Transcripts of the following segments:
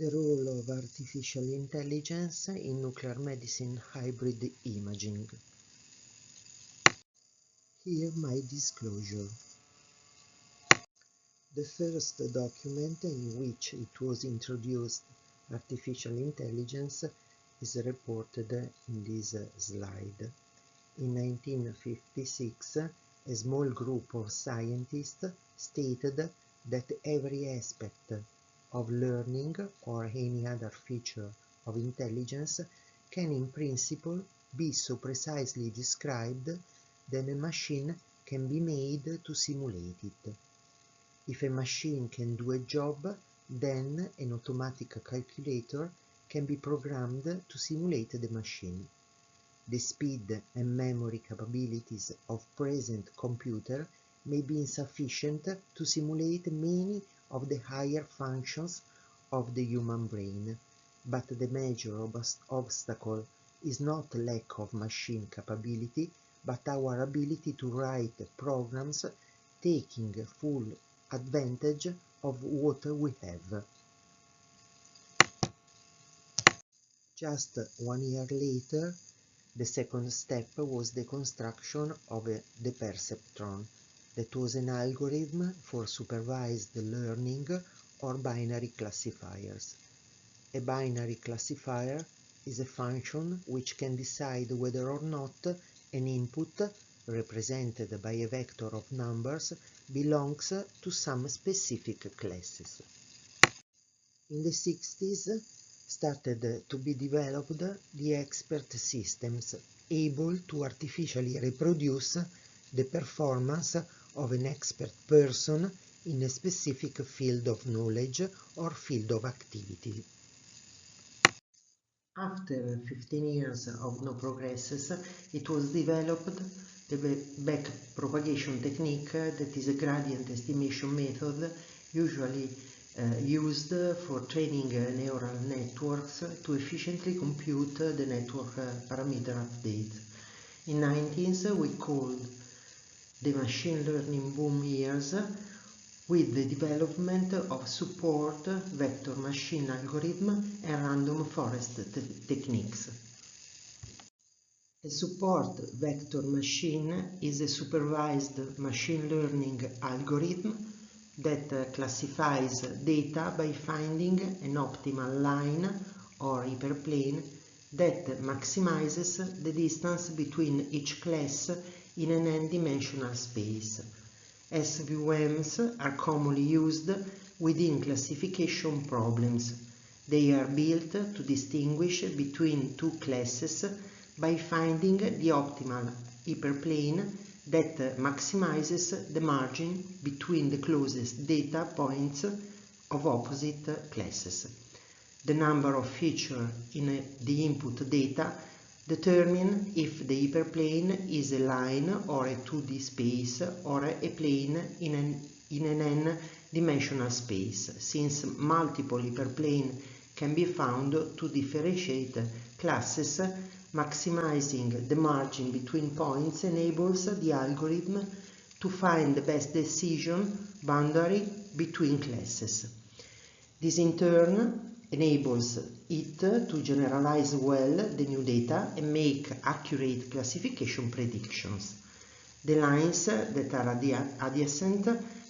The role of artificial intelligence in nuclear medicine hybrid imaging. Here my disclosure. The first document in which it was introduced artificial intelligence is reported in this slide. In 1956, a small group of scientists stated that every aspect of learning or any other feature of intelligence can in principle be so precisely described that a machine can be made to simulate it. If a machine can do a job, then an automatic calculator can be programmed to simulate the machine. The speed and memory capabilities of present computer may be insufficient to simulate many of the higher functions of the human brain, but the major obstacle is not lack of machine capability, but our ability to write programs taking full advantage of what we have. Just 1 year later, the second step was the construction of the perceptron, that was an algorithm for supervised learning or binary classifiers. A binary classifier is a function which can decide whether or not an input, represented by a vector of numbers, belongs to some specific classes. In the 60s, started to be developed the expert systems able to artificially reproduce the performance of an expert person in a specific field of knowledge or field of activity. After 15 years of no progresses, it was developed the backpropagation technique, that is a gradient estimation method usually used for training neural networks to efficiently compute the network parameter update. In 1990s, we called the machine learning boom years with the development of support vector machine algorithm and random forest techniques. A support vector machine is a supervised machine learning algorithm that classifies data by finding an optimal line or hyperplane that maximizes the distance between each class in an n-dimensional space. SVMs are commonly used within classification problems. They are built to distinguish between two classes by finding the optimal hyperplane that maximizes the margin between the closest data points of opposite classes. The number of features in the input data determine if the hyperplane is a line or a 2D space or a plane in an n-dimensional space, since multiple hyperplanes can be found to differentiate classes. Maximizing the margin between points enables the algorithm to find the best decision boundary between classes. This in turn enables it to generalize well the new data and make accurate classification predictions. The lines that are adjacent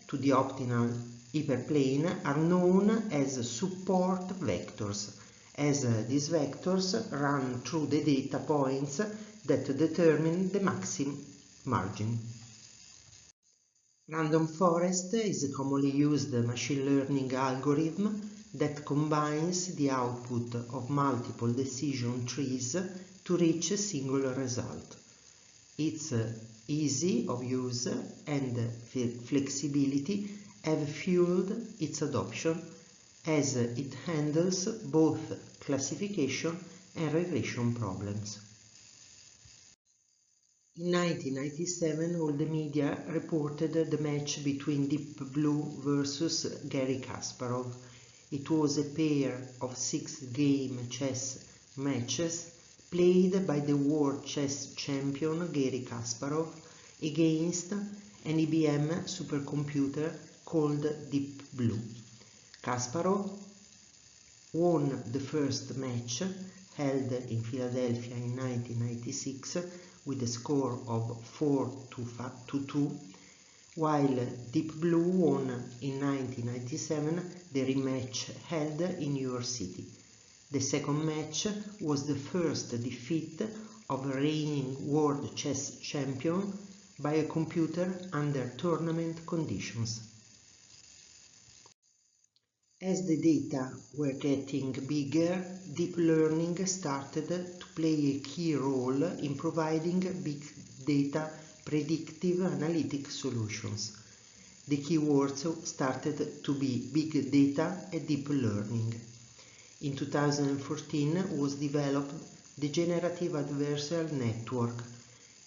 to the optimal hyperplane are known as support vectors, as these vectors run through the data points that determine the maximum margin. Random forest is a commonly used machine learning algorithm that combines the output of multiple decision trees to reach a single result. Its ease of use and flexibility have fueled its adoption, as it handles both classification and regression problems. In 1997, all the media reported the match between Deep Blue versus Garry Kasparov. It was a pair of 6-game chess matches played by the world chess champion Garry Kasparov against an IBM supercomputer called Deep Blue. Kasparov won the first match held in Philadelphia in 1996 with a score of 4-2, while Deep Blue won in 1997 the rematch held in New York City. The second match was the first defeat of a reigning world chess champion by a computer under tournament conditions. As the data were getting bigger, deep learning started to play a key role in providing big data predictive analytic solutions. The keywords started to be big data and deep learning. In 2014 was developed the Generative Adversarial Network.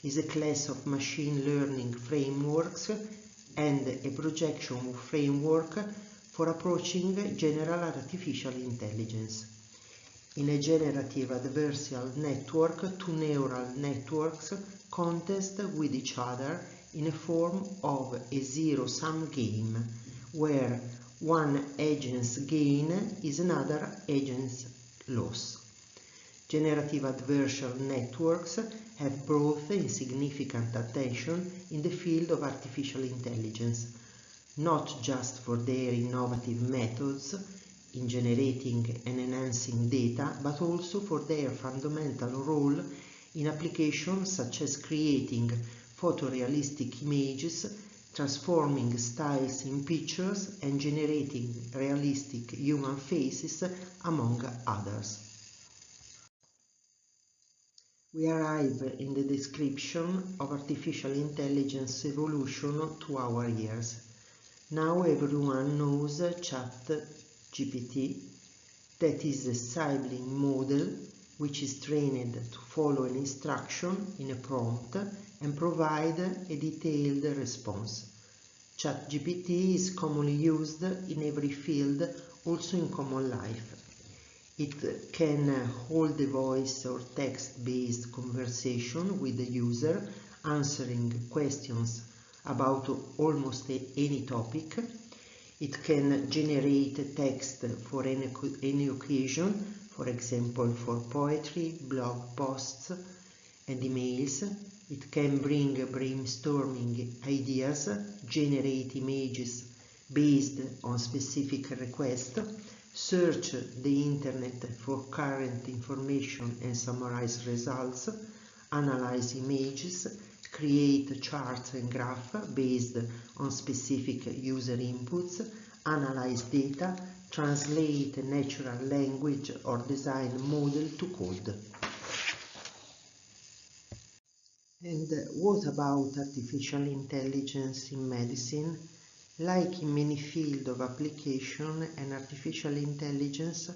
Is a class of machine learning frameworks and a projection framework for approaching general artificial intelligence. In a generative adversarial network, two neural networks contest with each other in a form of a zero-sum game, where one agent's gain is another agent's loss. Generative adversarial networks have brought in significant attention in the field of artificial intelligence, not just for their innovative methods in generating and enhancing data, but also for their fundamental role in applications such as creating photorealistic images, transforming styles in pictures, and generating realistic human faces, among others. We arrive in the description of artificial intelligence evolution to our ears. Now everyone knows ChatGPT, that is a sibling model which is trained to follow an instruction in a prompt and provide a detailed response. ChatGPT is commonly used in every field, also in common life. It can hold a voice or text-based conversation with the user, answering questions about almost any topic. It can generate text for any occasion, for example for poetry, blog posts and emails. It can bring brainstorming ideas, generate images based on specific requests, search the internet for current information and summarize results, analyze images, create charts and graphs based on specific user inputs, analyze data, translate natural language or design model to code. And what about artificial intelligence in medicine? Like in many fields of application and artificial intelligence,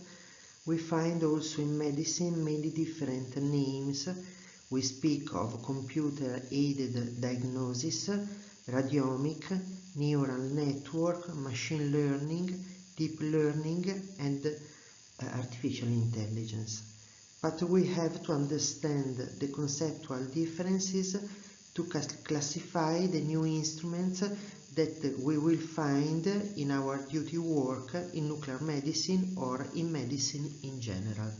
we find also in medicine many different names. We speak of computer-aided diagnosis, radiomic, neural network, machine learning, deep learning, and artificial intelligence. But we have to understand the conceptual differences to classify the new instruments that we will find in our duty work in nuclear medicine or in medicine in general.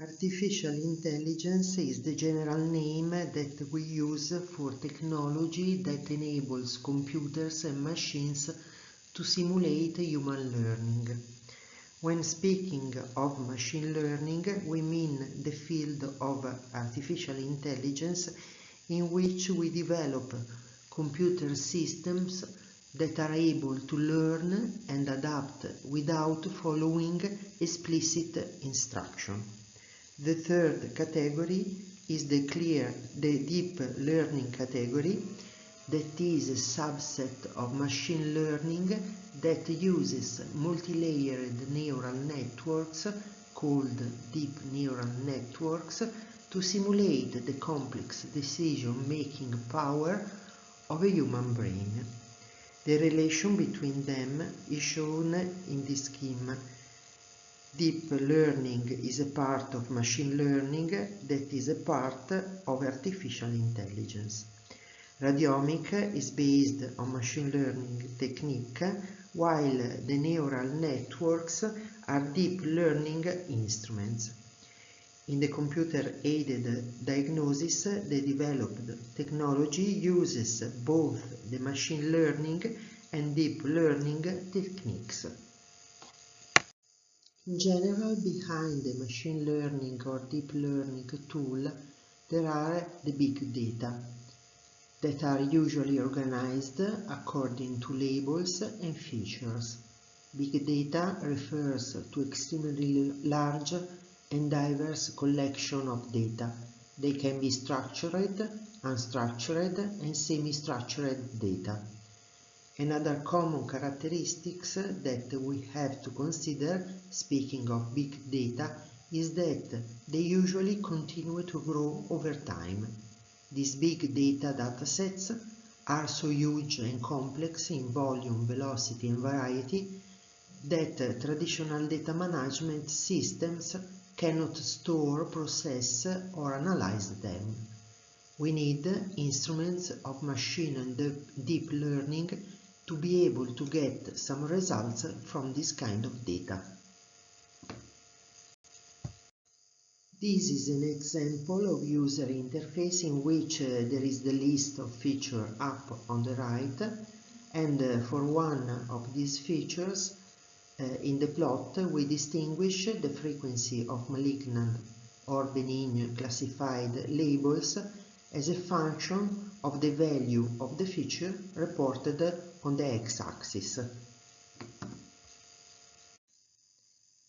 Artificial intelligence is the general name that we use for technology that enables computers and machines to simulate human learning. When speaking of machine learning, we mean the field of artificial intelligence in which we develop computer systems that are able to learn and adapt without following explicit instruction. The third category is the deep learning category, that is a subset of machine learning that uses multi-layered neural networks called deep neural networks to simulate the complex decision-making power of a human brain. The relation between them is shown in this scheme. Deep learning is a part of machine learning that is a part of artificial intelligence. Radiomic is based on machine learning technique, while the neural networks are deep learning instruments. In the computer-aided diagnosis, the developed technology uses both the machine learning and deep learning techniques. In general, behind the machine learning or deep learning tool, there are the big data that are usually organized according to labels and features. Big data refers to extremely large and diverse collection of data. They can be structured, unstructured, and semi-structured data. Another common characteristics that we have to consider, speaking of big data, is that they usually continue to grow over time. These big data datasets are so huge and complex in volume, velocity, and variety that traditional data management systems cannot store, process, or analyze them. We need instruments of machine and deep learning to be able to get some results from this kind of data. This is an example of user interface in which there is the list of features up on the right, and for one of these features in the plot we distinguish the frequency of malignant or benign classified labels as a function of the value of the feature reported on the x-axis.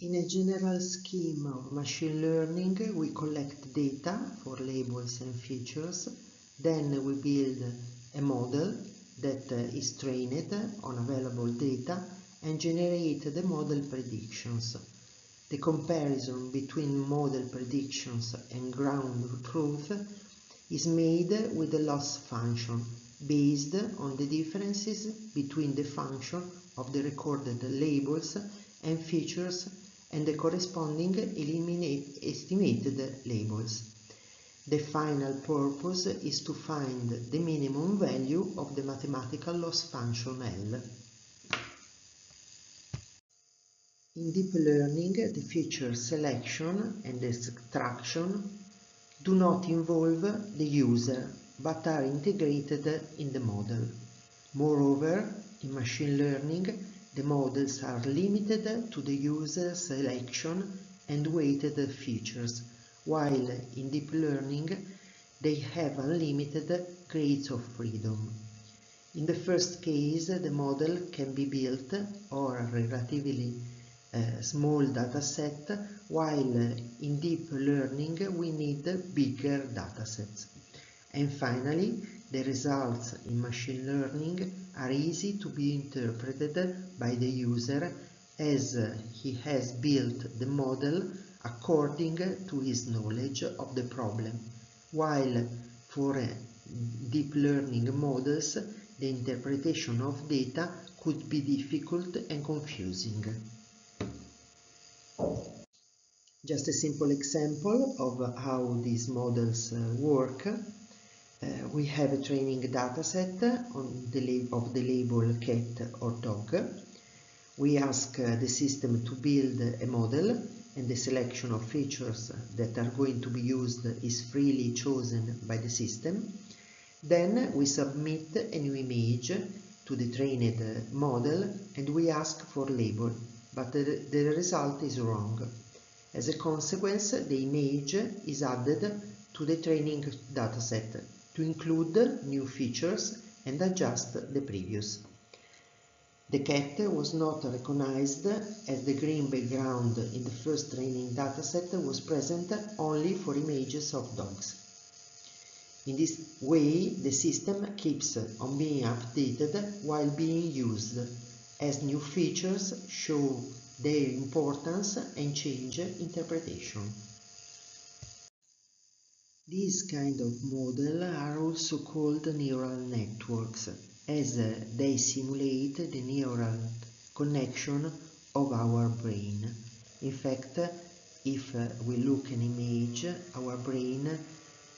In a general scheme of machine learning, we collect data for labels and features, then we build a model that is trained on available data and generate the model predictions. The comparison between model predictions and ground truth is made with the loss function based on the differences between the function of the recorded labels and features and the corresponding estimated labels. The final purpose is to find the minimum value of the mathematical loss function L. In deep learning, the feature selection and extraction do not involve the user, but are integrated in the model. Moreover, in machine learning, the models are limited to the user selection and weighted features, while in deep learning, they have unlimited grades of freedom. In the first case, the model can be built on a relatively small dataset, while in deep learning we need bigger datasets. And finally, the results in machine learning are easy to be interpreted by the user as he has built the model according to his knowledge of the problem, while for deep learning models the interpretation of data could be difficult and confusing. Just a simple example of how these models work. We have a training dataset of the label cat or dog. We ask the system to build a model, and the selection of features that are going to be used is freely chosen by the system. Then we submit a new image to the trained model and we ask for label, but the result is wrong. As a consequence, the image is added to the training dataset to include new features and adjust the previous. The cat was not recognized as the green background in the first training dataset was present only for images of dogs. In this way, the system keeps on being updated while being used, as new features show their importance and change interpretation. These kind of models are also called neural networks, as they simulate the neural connection of our brain. In fact, if we look at an image, our brain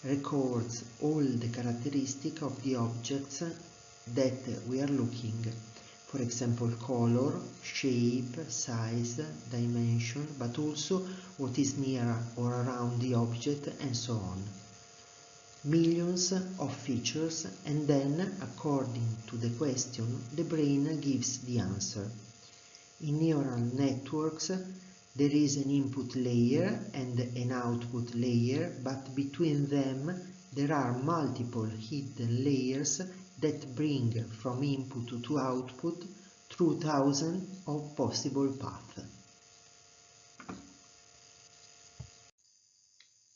records all the characteristics of the objects that we are looking. for example color, shape, size, dimension, but also what is near or around the object and so on. Millions of features, and then, according to the question, the brain gives the answer. In neural networks, there is an input layer and an output layer, but between them there are multiple hidden layers that bring from input to output through thousands of possible paths.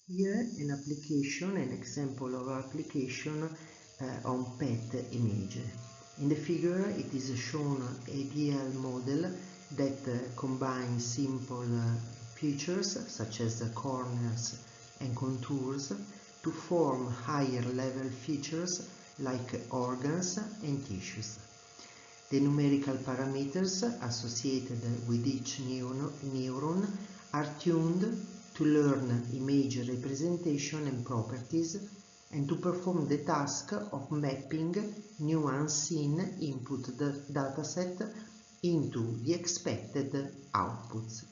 Here an example of application on PET image. In the figure it is shown a DL model that combines simple features such as corners and contours to form higher level features like organs and tissues. The numerical parameters associated with each neuron are tuned to learn image representation and properties and to perform the task of mapping new unseen input dataset into the expected outputs.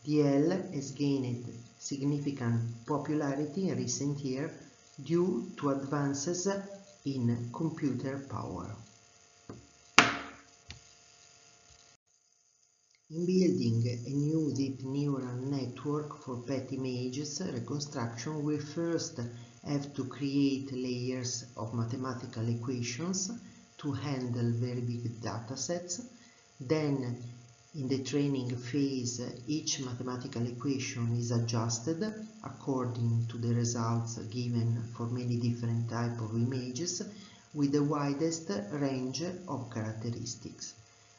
DL has gained significant popularity in recent years due to advances in computer power. In building a new deep neural network for PET images reconstruction, we first have to create layers of mathematical equations to handle very big datasets. Then, in the training phase, each mathematical equation is adjusted according to the results given for many different types of images with the widest range of characteristics.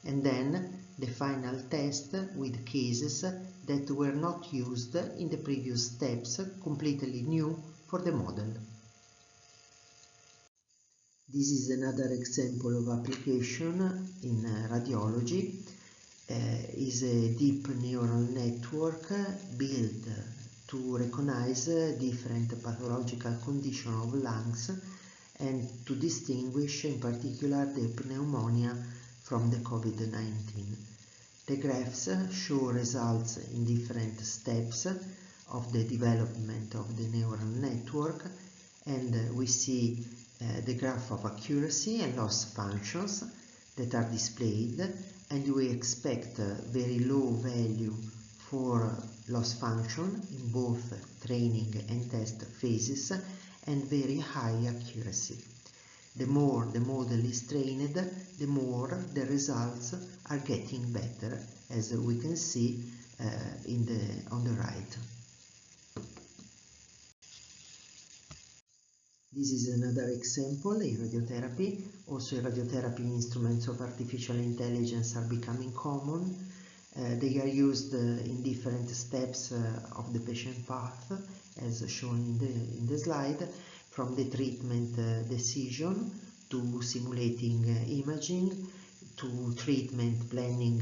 And then the final test with cases that were not used in the previous steps, completely new for the model. This is another example of application in radiology. Is a deep neural network built to recognize different pathological conditions of lungs and to distinguish in particular the pneumonia from the COVID-19. The graphs show results in different steps of the development of the neural network, and we see the graph of accuracy and loss functions that are displayed, and we expect very low value for loss function in both training and test phases and very high accuracy. The more the model is trained, the more the results are getting better, as we can see on the right. This is another example in radiotherapy. Also in radiotherapy, instruments of artificial intelligence are becoming common. They are used in different steps of the patient path, as shown in the slide, from the treatment decision to simulating imaging to treatment planning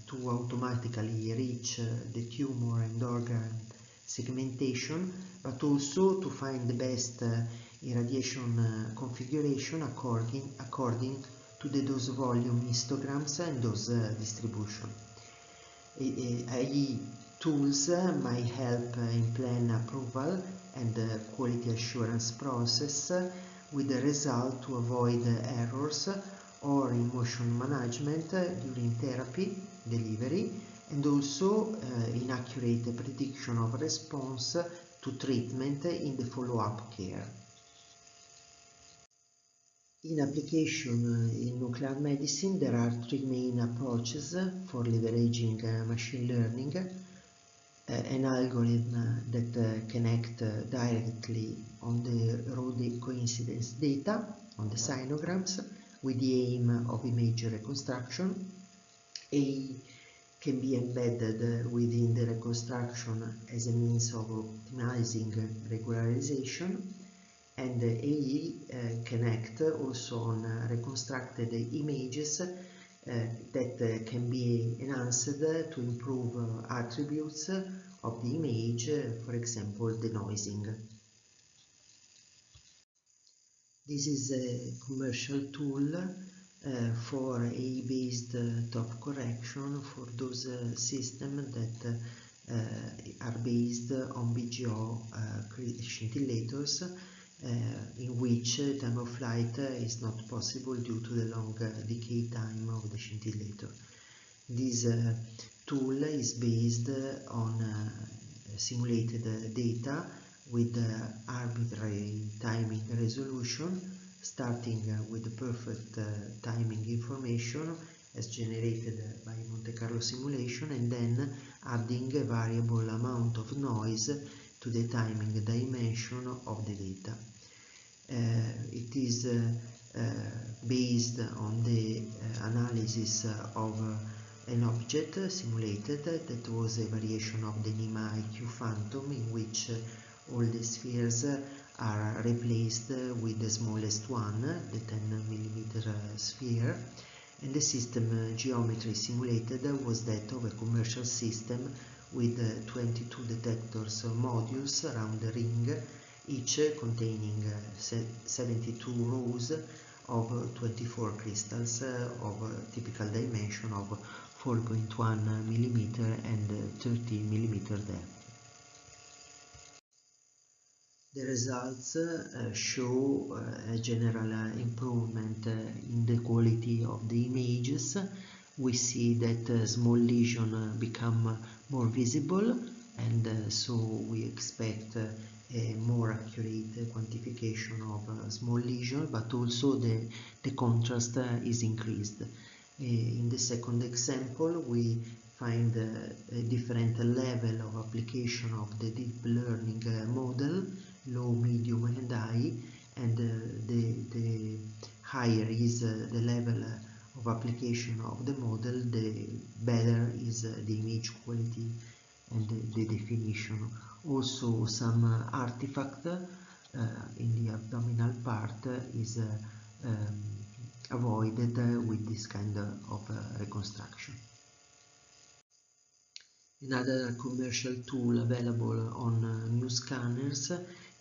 to automatically reach the tumor and organ segmentation, but also to find the best irradiation configuration according to the dose volume histograms and dose distribution. AI tools might help in plan approval and quality assurance process, with the result to avoid errors or in motion management during therapy delivery, and also inaccurate prediction of response to treatment in the follow-up care. In application in nuclear medicine, there are three main approaches for leveraging machine learning. An algorithm that connect directly on the raw coincidence data, on the sinograms, with the aim of image reconstruction. AI can be embedded within the reconstruction as a means of optimizing regularization, and AI can act also on reconstructed images that can be enhanced to improve attributes of the image, for example, denoising. This is a commercial tool for AI-based top correction for those systems that are based on BGO scintillators, in which time of flight is not possible due to the long decay time of the scintillator. This tool is based on simulated data with arbitrary timing resolution, starting with the perfect timing information as generated by Monte Carlo simulation, and then adding a variable amount of noise to the timing dimension of the data. It is based on the analysis of an object simulated that was a variation of the NEMA IQ Phantom, in which all the spheres are replaced with the smallest one, the 10 mm sphere, and the system geometry simulated was that of a commercial system with 22 detectors modules around the ring, each containing 72 rows of 24 crystals of typical dimension of 4.1 mm and 30 mm depth. The results show a general improvement in the quality of the images. We see that small lesions become more visible, and so we expect a more accurate quantification of small lesions, but also the contrast is increased. In the second example, we find a different level of application of the deep learning model, low, medium and high, and the higher is the level of application of the model, the better is the image quality and the definition. Also, some artifact in the abdominal part is avoided with this kind of reconstruction. Another commercial tool available on new scanners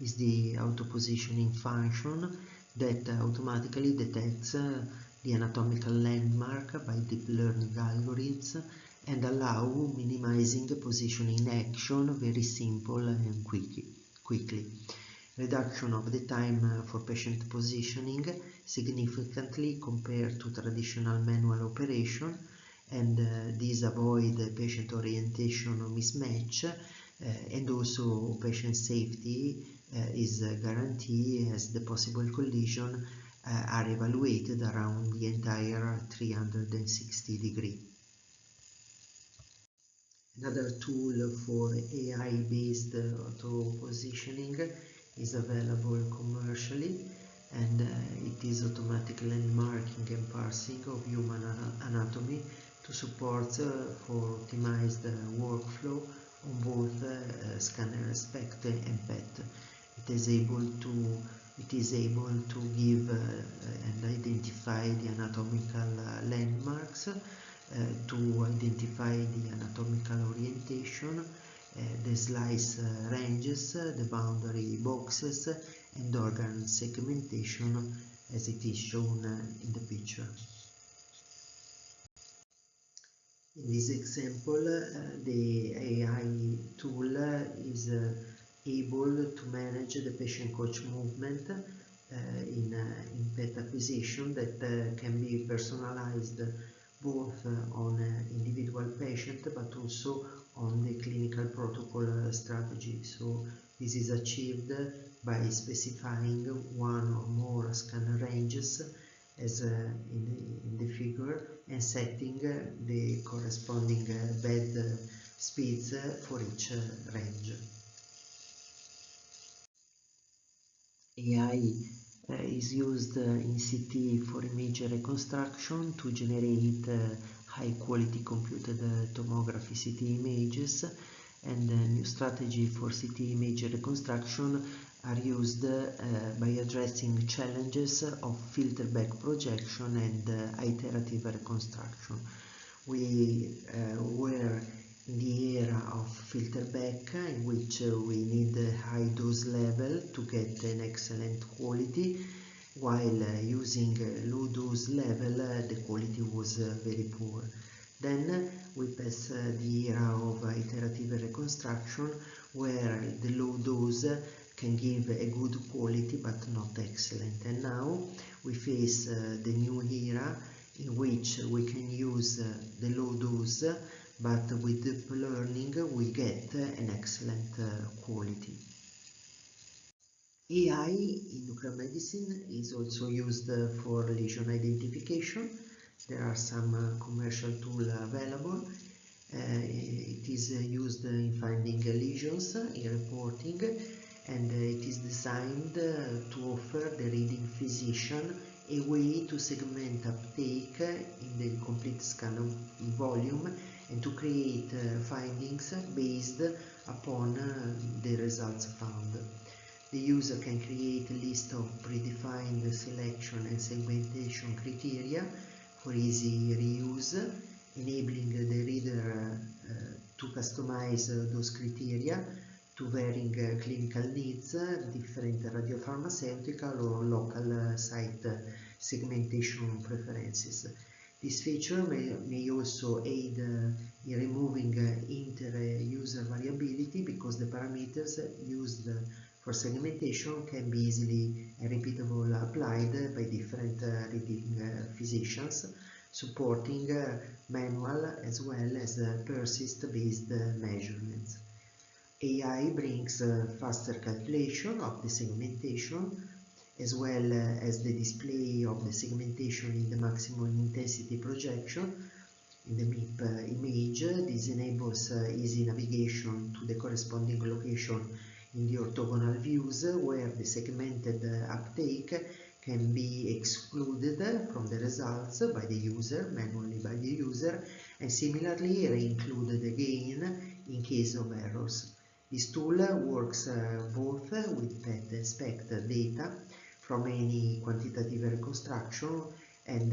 is the auto-positioning function that automatically detects the anatomical landmark by deep learning algorithms and allow minimizing positioning action very simple and quickly. Reduction of the time for patient positioning significantly compared to traditional manual operation, and this avoid patient orientation mismatch, and also patient safety is guaranteed as the possible collision are evaluated around the entire 360 degree. Another tool for AI-based auto-positioning is available commercially, and it is automatic landmarking and parsing of human anatomy to support for optimized workflow on both scanner SPECT and PET. It is able to give and identify the anatomical landmarks, to identify the anatomical orientation, the slice ranges, the boundary boxes, and organ segmentation as it is shown in the picture. In this example, the AI tool is able to manage the patient coach movement in PET acquisition that can be personalized both on individual patient but also on the clinical protocol strategy. So this is achieved by specifying one or more scanner ranges as in the figure, and setting the corresponding bed speeds for each range. AI is used in CT for image reconstruction to generate high quality computed tomography CT images, and new strategy for CT image reconstruction are used by addressing challenges of filter back projection and iterative reconstruction. We were in the era of filter back, in which we need a high dose level to get an excellent quality. while using low dose level the quality was very poor. Then we pass the era of iterative reconstruction, where the low dose can give a good quality but not excellent. And now we face the new era in which we can use the low dose, but with deep learning we get an excellent quality. AI in nuclear medicine is also used for lesion identification. There are some commercial tools available. It is used in finding lesions, in reporting, and it is designed to offer the reading physician a way to segment uptake in the complete scan volume and to create findings based upon the results found. The user can create a list of predefined selection and segmentation criteria for easy reuse, enabling the reader to customize those criteria to varying clinical needs, different radiopharmaceutical or local site segmentation preferences. This feature may also aid in removing inter-user variability, because the parameters used for segmentation can be easily and repeatable applied by different reading physicians, supporting manual as well as persist-based measurements. AI brings faster calculation of the segmentation, as well as the display of the segmentation in the maximum intensity projection in the MIP image. This enables easy navigation to the corresponding location in the orthogonal views, where the segmented uptake can be excluded from the results by the user, manually by the user, and similarly re-included again in case of errors. This tool works both with PET and SPECT data from any quantitative reconstruction, and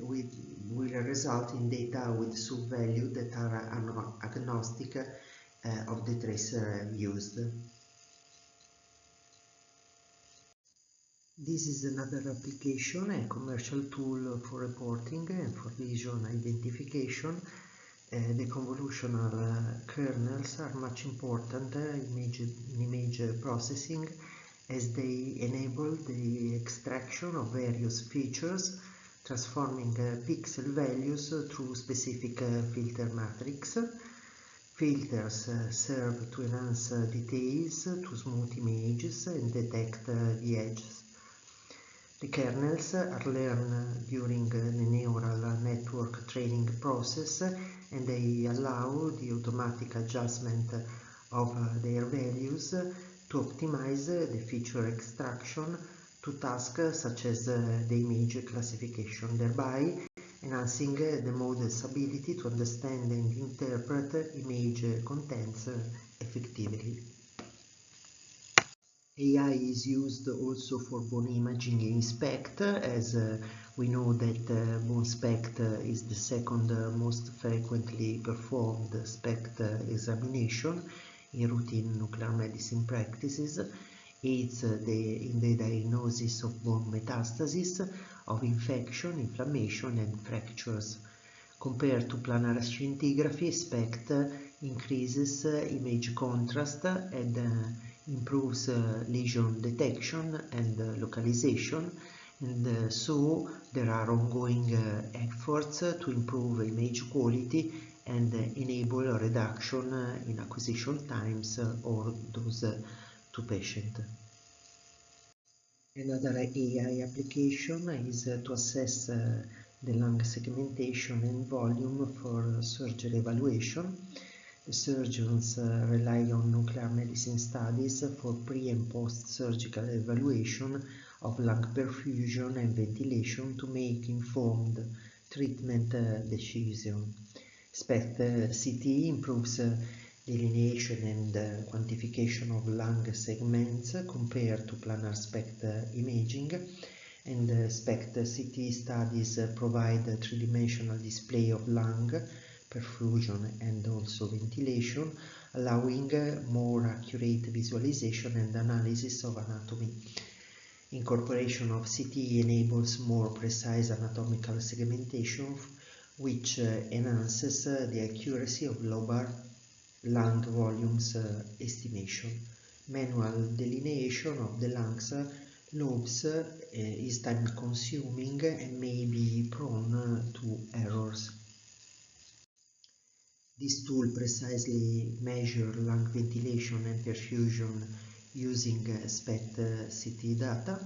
will result in data with sub-value that are agnostic of the tracer used. This is another application, a commercial tool for reporting and for lesion identification. The convolutional kernels are much important in image processing, as they enable the extraction of various features, transforming pixel values through specific filter matrix. Filters serve to enhance details, to smooth images and detect the edges. The kernels are learned during the neural network training process, and they allow the automatic adjustment of their values to optimize the feature extraction to tasks such as the image classification, thereby enhancing the model's ability to understand and interpret image contents effectively. AI is used also for bone imaging in SPECT, as we know that bone SPECT is the second most frequently performed SPECT examination in routine nuclear medicine practices, aids in the diagnosis of bone metastasis, of infection, inflammation and fractures. Compared to planar scintigraphy, SPECT increases image contrast and improves lesion detection and localization, and so there are ongoing efforts to improve image quality and enable a reduction in acquisition times or those to patient. Another AI application is to assess the lung segmentation and volume for surgery evaluation. The surgeons rely on nuclear medicine studies for pre- and post-surgical evaluation of lung perfusion and ventilation to make informed treatment decisions. SPECT-CT improves delineation and quantification of lung segments compared to planar SPECT imaging, and SPECT-CT studies provide a three-dimensional display of lung perfusion and also ventilation, allowing more accurate visualization and analysis of anatomy. Incorporation of CT enables more precise anatomical segmentation, which enhances the accuracy of lobar lung volumes estimation. Manual delineation of the lungs lobes is time-consuming and may be prone to errors. This tool precisely measures lung ventilation and perfusion using SPECT-CT data,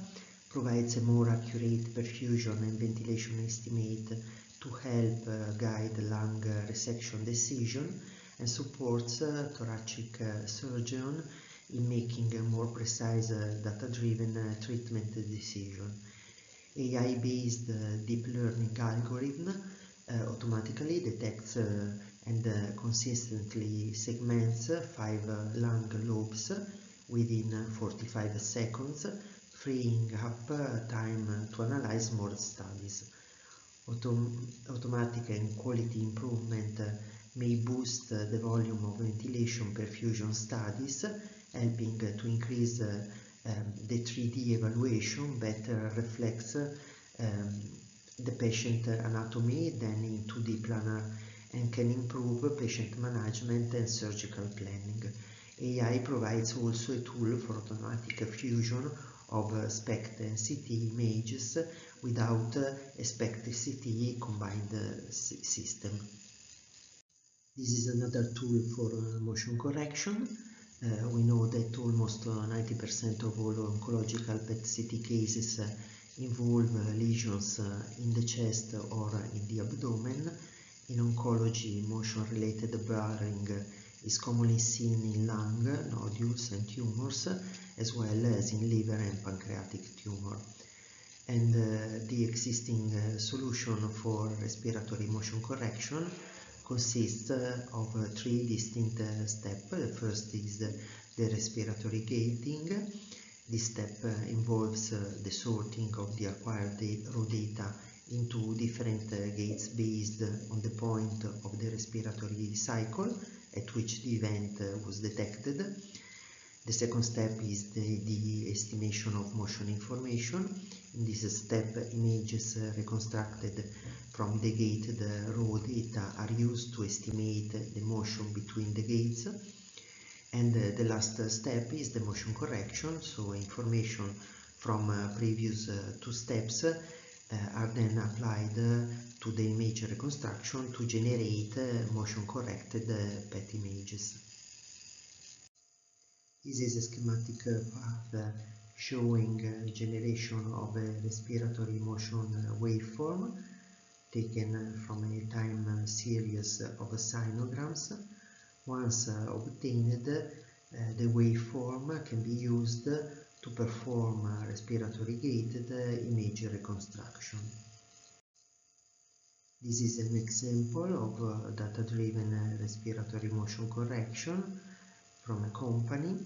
provides a more accurate perfusion and ventilation estimate to help guide lung resection decision, and supports thoracic surgeon in making a more precise data-driven treatment decision. AI-based deep learning algorithm automatically detects and consistently segments 5 lung lobes within 45 seconds, freeing up time to analyze more studies. Automatic and quality improvement may boost the volume of ventilation perfusion studies, helping to increase the 3D evaluation better reflects the patient anatomy than in 2D planar, and can improve patient management and surgical planning. AI provides also a tool for automatic fusion of SPECT and CT images without a SPECT-CT combined system. This is another tool for motion correction. We know that almost 90% of all oncological PET-CT cases involve lesions in the chest or in the abdomen. In oncology, motion-related blurring is commonly seen in lung, nodules and tumors, as well as in liver and pancreatic tumor. And the existing solution for respiratory motion correction consists of 3 distinct steps. The first is the respiratory gating. This step involves the sorting of the acquired raw data into different gates based on the point of the respiratory cycle at which the event was detected. The second step is the estimation of motion information. In this step, images reconstructed from the gated raw data are used to estimate the motion between the gates. And the last step is the motion correction, so information from previous 2 steps are then applied to the image reconstruction to generate motion corrected PET images. This is a schematic path showing generation of a respiratory motion waveform taken from a time series of sinograms. Once obtained, the waveform can be used to perform respiratory gated image reconstruction. This is an example of data-driven respiratory motion correction from a company.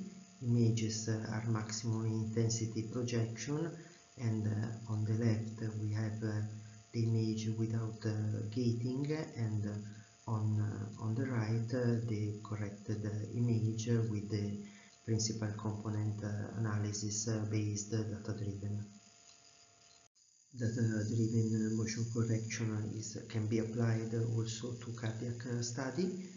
Images are maximum intensity projection, and on the left we have the image without gating, and on the right the corrected image with the principal component analysis based data-driven. Data-driven motion correction can be applied also to cardiac study.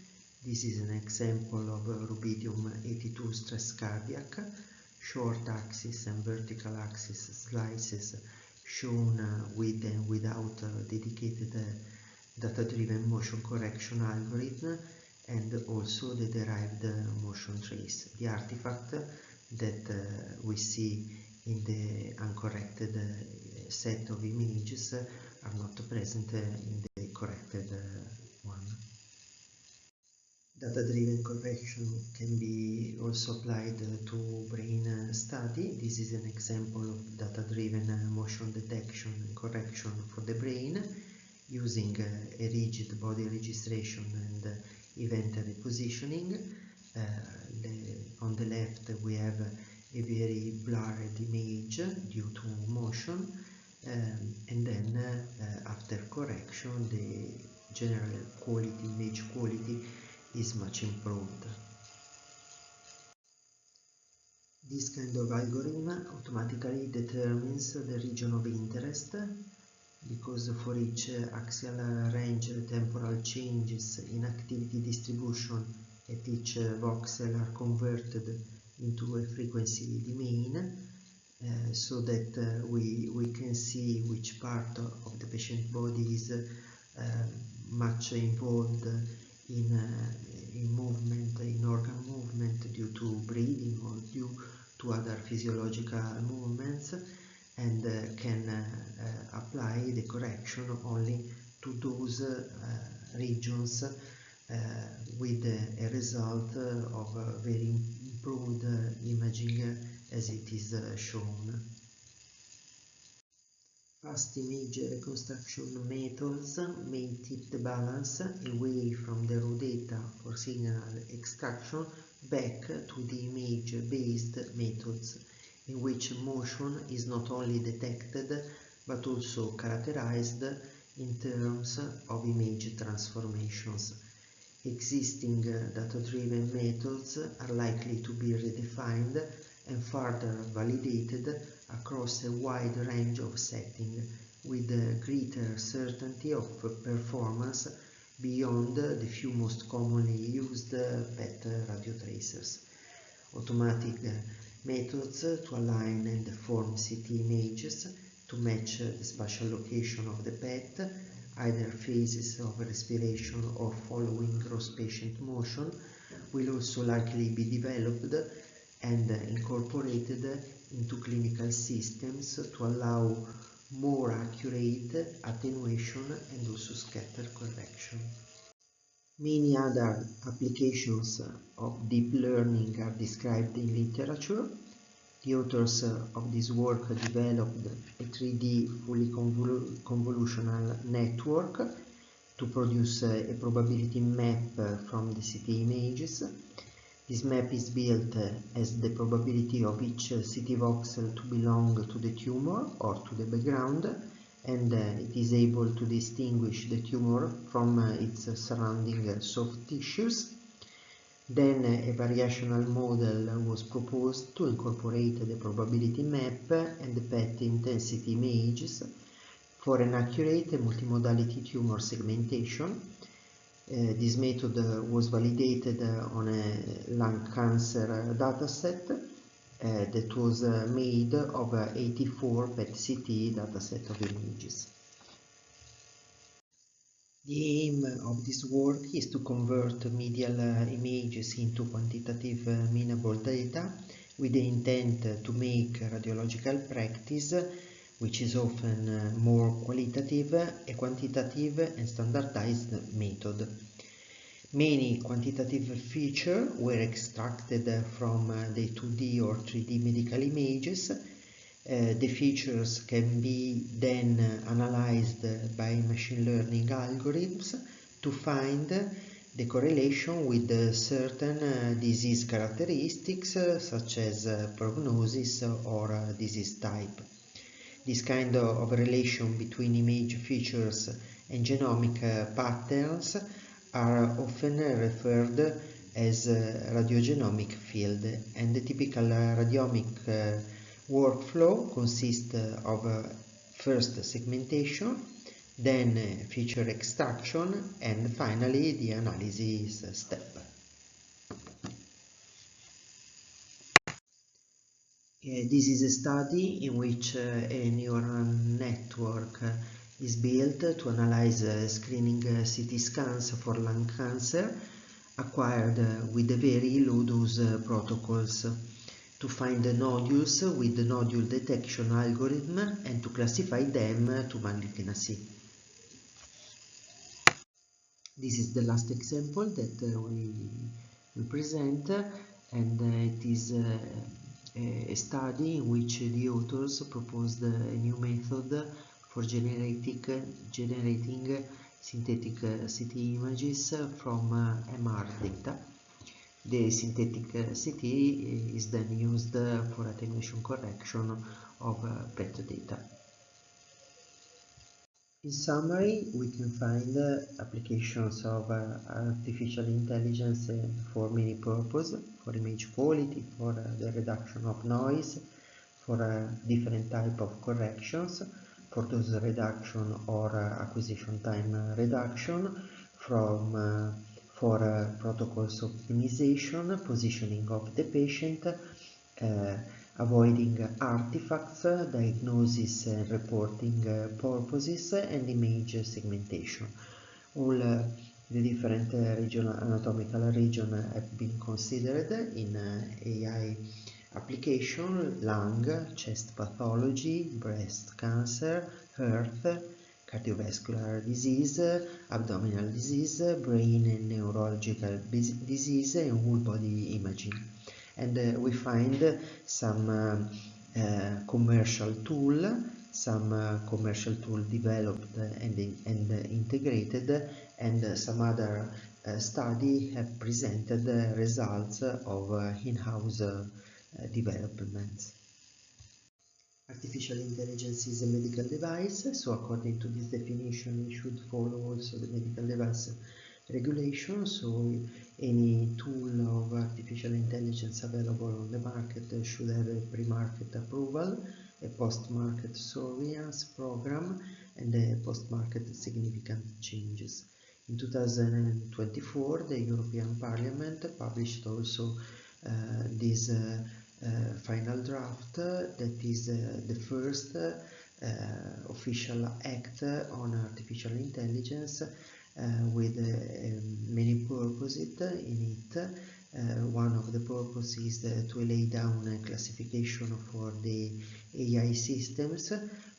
This is an example of rubidium-82 stress cardiac. Short axis and vertical axis slices shown with and without dedicated data-driven motion correction algorithm, and also the derived motion trace. The artifact that we see in the uncorrected set of images are not present in the corrected one. Data-driven correction can be also applied to brain study. This is an example of data-driven motion detection and correction for the brain using a rigid body registration and event repositioning. On the left we have a very blurred image due to motion, and then after correction the general quality, image quality, is much improved. This kind of algorithm automatically determines the region of interest, because for each axial range temporal changes in activity distribution at each voxel are converted into a frequency domain, so that we can see which part of the patient body is much involved in movement, in organ movement due to breathing or due to other physiological movements, and can apply the correction only to those regions with a result of very improved imaging as it is shown. Fast image reconstruction methods may tip the balance away from the raw data for signal extraction back to the image-based methods, in which motion is not only detected but also characterized in terms of image transformations. Existing data-driven methods are likely to be redefined and further validated across a wide range of settings, with greater certainty of performance beyond the few most commonly used PET radiotracers. Automatic methods to align and deform CT images to match the spatial location of the PET, either phases of respiration or following gross patient motion, will also likely be developed and incorporated into clinical systems to allow more accurate attenuation and also scatter correction. Many other applications of deep learning are described in literature. The authors of this work developed a 3D fully convolutional network to produce a probability map from the CT images. This map is built as the probability of each CT voxel to belong to the tumor or to the background, and it is able to distinguish the tumor from its surrounding soft tissues. Then a variational model was proposed to incorporate the probability map and the PET intensity images for an accurate multimodality tumor segmentation. This method was validated on a lung cancer dataset that was made of 84 PET-CT dataset of images. The aim of this work is to convert medial images into quantitative meanable data with the intent to make radiological practice, which is often more qualitative, a quantitative and standardized method. Many quantitative features were extracted from the 2D or 3D medical images. The features can be then analyzed by machine learning algorithms to find the correlation with certain disease characteristics such as prognosis or disease type. This kind of relation between image features and genomic patterns are often referred as radiogenomic field, and the typical radiomic workflow consists of first segmentation, then feature extraction, and finally the analysis step. This is a study in which a neural network is built to analyze screening CT scans for lung cancer acquired with very low dose protocols, to find the nodules with the nodule detection algorithm and to classify them to malignancy. This is the last example that we present, and it is a study in which the authors proposed a new method for generating synthetic CT images from MR data. The synthetic CT is then used for attenuation correction of PET data. In summary, we can find applications of artificial intelligence for many purposes, for image quality, for the reduction of noise, for different type of corrections, for dose reduction or acquisition time reduction, for protocols optimization, positioning of the patient, avoiding artifacts, diagnosis and reporting purposes, and image segmentation. All the different anatomical regions have been considered in AI application: lung, chest pathology, breast cancer, heart, cardiovascular disease, abdominal disease, brain and neurological disease, and whole body imaging. And we find some commercial tool developed and integrated, and some other study have presented results of in-house developments. Artificial intelligence is a medical device, so according to this definition we should follow also the medical device regulation. So any tool of artificial intelligence available on the market should have a pre-market approval, a post-market surveillance program, and a post-market significant changes. In 2024, the European Parliament published also this final draft, that is the first official act on artificial intelligence with many purposes in it. One of the purposes is to lay down a classification for the AI systems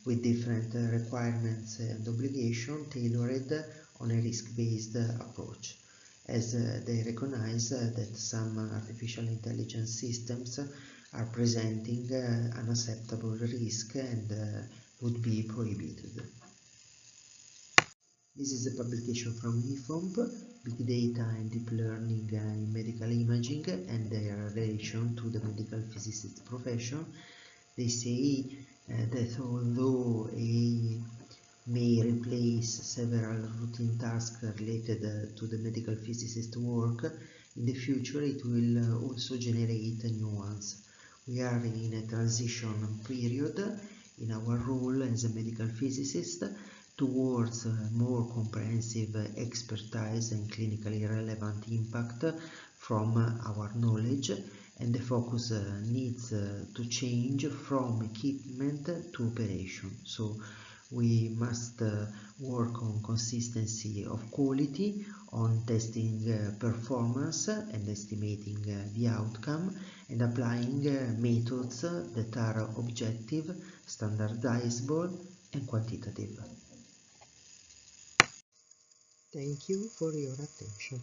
with different requirements and obligations tailored on a risk-based approach, as they recognize that some artificial intelligence systems are presenting unacceptable risk and would be prohibited. This is a publication from IFOMP, Big Data and Deep Learning in Medical Imaging and their relation to the medical physicist profession. They say that although AI may replace several routine tasks related to the medical physicist work, in the future it will also generate new ones. We are in a transition period in our role as a medical physicist towards more comprehensive expertise and clinically relevant impact from our knowledge, and the focus needs to change from equipment to operation. So we must work on consistency of quality, on testing performance and estimating the outcome, and applying methods that are objective, standardizable, and quantitative. Thank you for your attention.